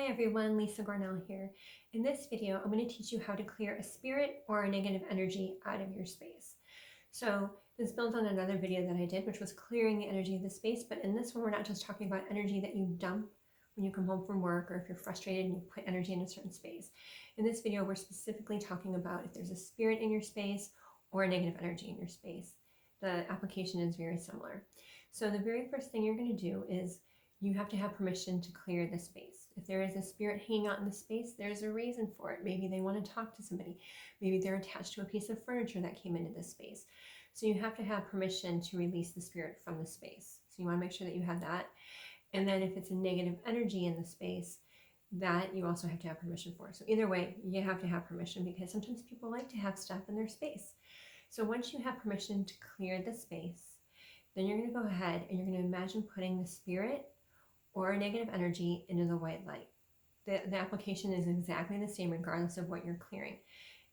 Hi everyone, Lisa Gornell here. In this video, I'm going to teach you how to clear a spirit or a negative energy out of your space. So this builds on another video that I did, which was clearing the energy of the space. But in this one, we're not just talking about energy that you dump when you come home from work or if you're frustrated and you put energy in a certain space. In this video, we're specifically talking about if there's a spirit in your space or a negative energy in your space. The application is very similar. So the very first thing you're going to do is you have to have permission to clear the space. If there is a spirit hanging out in the space, there's a reason for it. Maybe they want to talk to somebody. Maybe they're attached to a piece of furniture that came into this space. So you have to have permission to release the spirit from the space. So you want to make sure that you have that. And then if it's a negative energy in the space, that you also have to have permission for. So either way, you have to have permission because sometimes people like to have stuff in their space. So once you have permission to clear the space, then you're going to go ahead and you're going to imagine putting the spirit or a negative energy into the white light. The application is exactly the same regardless of what you're clearing.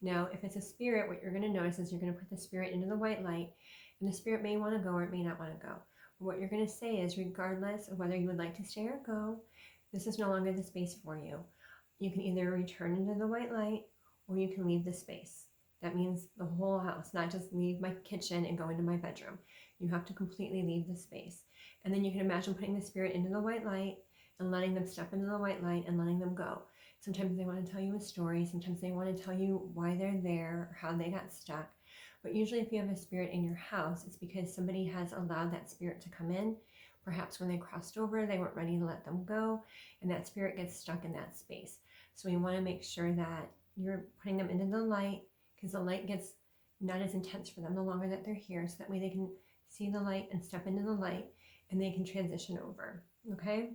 Now, if it's a spirit, what you're going to notice is you're going to put the spirit into the white light, and the spirit may want to go or it may not want to go. But what you're going to say is, regardless of whether you would like to stay or go, this is no longer the space for you. You can either return into the white light or you can leave the space. That means the whole house, not just leave my kitchen and go into my bedroom. You have to completely leave the space. And then you can imagine putting the spirit into the white light and letting them step into the white light and letting them go. Sometimes they want to tell you a story. Sometimes they want to tell you why they're there or how they got stuck. But usually if you have a spirit in your house, it's because somebody has allowed that spirit to come in. Perhaps when they crossed over, they weren't ready to let them go, and that spirit gets stuck in that space. So we want to make sure that you're putting them into the light, because the light gets not as intense for them the longer that they're here, so that way they can see the light and step into the light and they can transition over. Okay?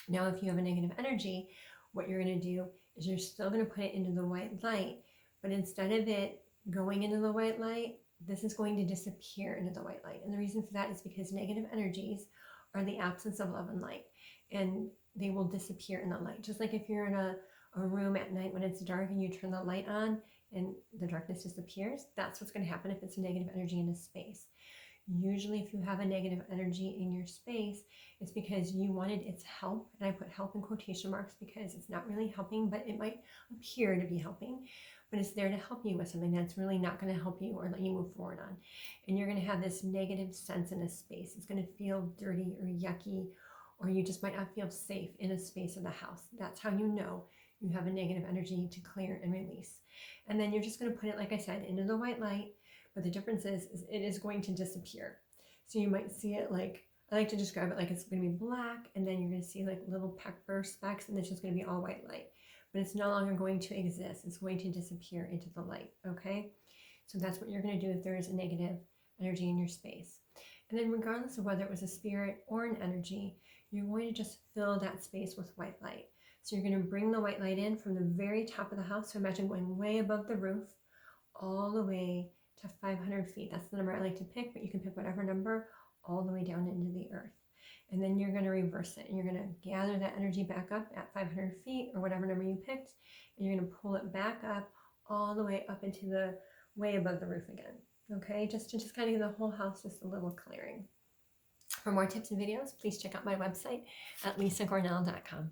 Now, if you have a negative energy, what you're going to do is you're still going to put it into the white light, but instead of it going into the white light, this is going to disappear into the white light. And the reason for that is because negative energies are the absence of love and light, and they will disappear in the light. Just like if you're in a room at night when it's dark and you turn the light on and the darkness disappears, that's what's going to happen if it's a negative energy in a space. Usually if you have a negative energy in your space, it's because you wanted its help. And I put help in quotation marks because it's not really helping, but it might appear to be helping. But it's there to help you with something that's really not going to help you or let you move forward on. And you're going to have this negative sense in a space. It's going to feel dirty or yucky, or you just might not feel safe in a space of the house. That's how you know you have a negative energy to clear and release. And then you're just going to put it, like I said, into the white light. But the difference is it is going to disappear. So you might see it like, I like to describe it like it's going to be black, and then you're going to see like little pepper specks, and it's just going to be all white light. But it's no longer going to exist. It's going to disappear into the light, okay? So that's what you're going to do if there is a negative energy in your space. And then regardless of whether it was a spirit or an energy, you're going to just fill that space with white light. So you're going to bring the white light in from the very top of the house. So imagine going way above the roof, all the way to 500 feet. That's the number I like to pick, but you can pick whatever number, all the way down into the earth. And then you're going to reverse it, and you're going to gather that energy back up at 500 feet or whatever number you picked, and you're going to pull it back up all the way up into the way above the roof again. Okay, just kind of give the whole house just a little clearing. For more tips and videos, please check out my website at lisagornell.com.